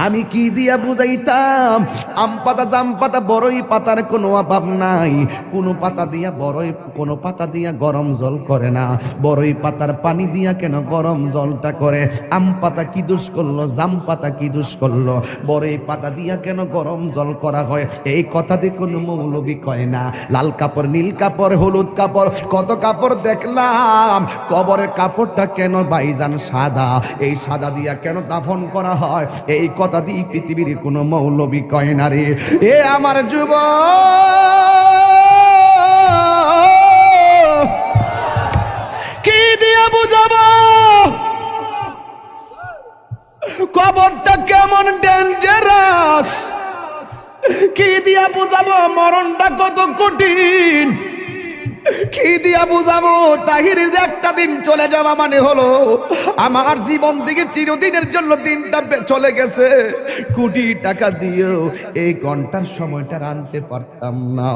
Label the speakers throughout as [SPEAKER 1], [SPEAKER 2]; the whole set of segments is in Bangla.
[SPEAKER 1] আমি কি দিয়া বুঝাইতাম? আম পাতা, জাম পাতা, বড়ই পাতার কোনো অভাব নাই। কোনো পাতা দিয়া বড়ই, কোনো পাতা দিয়া গরম জল করে না। বড়ই পাতার পানি দিয়া কেন গরম জলটা করে? আম পাতা কি দোষ করলো? জাম পাতা কি দোষ করলো? বড়ই পাতা দিয়া কেন গরম জল করা হয়? এই কথা দিয়ে কোনো মৌলবি কয় না। লাল কাপড়, নীল কাপড়, হলুদ কাপড়, কত কাপড় দেখলাম। কবরের কাপড়টা কেন ভাইজান সাদা? এই সাদা দিয়া কেন দাফন করা হয়? এই কথা দিয়ে পৃথিবীর কোনো মৌলবি কয় না রে। এ আমার যুবক, কি দিয়া বুঝাবো কবরটা কেমন ডেঞ্জারাস? কি দিয়া বুঝাবো মরণটা কত কঠিন? কি দিয়া বুঝাবো তাহিরের যে একটা দিন চলে যাওয়া মানে হলো আমার জীবন থেকে চিরদিনের জন্য দিনটা চলে গেছে। কোটি টাকা দিয়েও এই ঘন্টার সময়টা আনতে পারতাম না।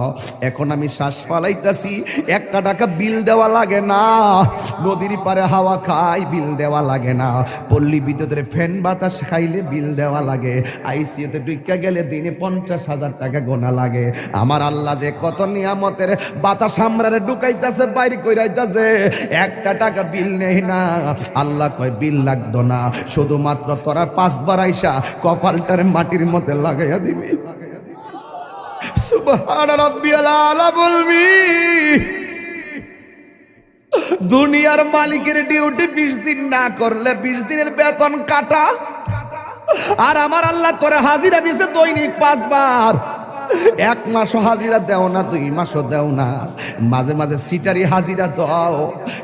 [SPEAKER 1] এখন আমি শ্বাস ফালাইতাছি, 1 টাকা বিল দেওয়া লাগে না। নদীর পারে হাওয়া খাই, বিল দেওয়া লাগে না। পল্লী বিদ্যুতের ফ্যান বাতাস খাইলে বিল দেওয়া লাগে। আইসিইউতে ঢুইকা গেলে দিনে 50,000 টাকা গোনা লাগে। আমার আল্লাহ যে কত নিয়ামতের বাতাস আমরারে ঢুকাইতাছে, বাইরে কইরাইতাছে, 1 টাকা বিল নেই না। আল্লাহ কয় বিল লাগতো না, শুধুমাত্র তোরা 5 বার আইসা কপালটারে মাটির মধ্যে লাগাইয়া দিবি। সুবহান রাব্বিয়াল আলা বলবি। দুনিয়ার মালিকের ডিউটি 20 দিন না করলে 20 দিনের বেতন কাটা। আর আমার আল্লাহ তোরে হাজিরা দিছে দৈনিক 5 বার। 1 মাসও হাজিরা দেও না, 2 মাসও দেও না, মাঝে মাঝে সিটারি হাজিরা দাও।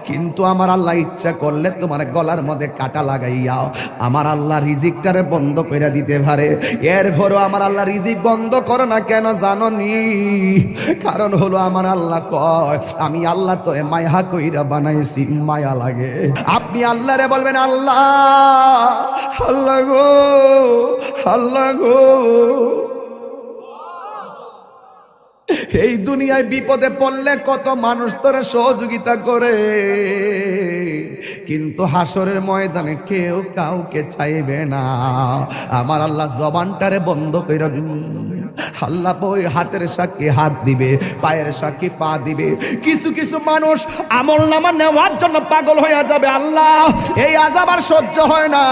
[SPEAKER 1] কিন্তু আমার আল্লাহ ইচ্ছা করলে তোমার গলার মধ্যে কাটা লাগাইয়া আমার আল্লাহ রিজিকটারে বন্ধ করে দিতে পারে। এরপরও আমার আল্লাহ রিজিক বন্ধ করে না কেন জানো নি? কারণ হলো আমার আল্লাহ কয় আমি আল্লাহ তোরে মায়া কইরা বানাইছি, মায়া লাগে। আপনি আল্লাহরে বলবেন আল্লাহ, আল্লাহ গো, আল্লাহ গো। এই দুনিয়ায় বিপদে পড়লে কত মানুষ তোরে সহযোগিতা করে, কিন্তু হাসরের ময়দানে কেউ কাউকে চাইবে না। আমার আল্লাহ জবানটারে বন্ধ কইরা আল্লাহ বই হাতের সাক্ষী হাত দিবে, পায়ের সাক্ষী পা দিবে। কিছু কিছু মানুষ আমল নামা নেওয়ার জন্য পাগল হয়ে যাবে। আল্লাহ এই আযাব আর সহ্য হয় না,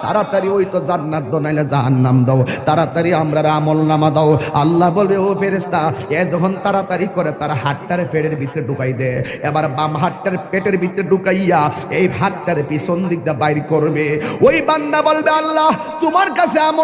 [SPEAKER 1] তাড়াতাড়ি ওই তো জান্নাত দাও নাইলে জাহান্নাম দাও, তাড়াতাড়ি আমরা আমল নামা দাও। আল্লাহ বলবে ও ফেরেশতা, এ যখন তাড়াতাড়ি করে তার হাতটারে পেটের ভিতরে ঢুকাই দে। এবার বাম হাতটার পেটের ভিতরে ঢুকাইয়া এই হাতটারে পিছন দিক দিয়ে বাইর করবে। ওই বান্দা বলবে আল্লাহ তোমার কাছে আমল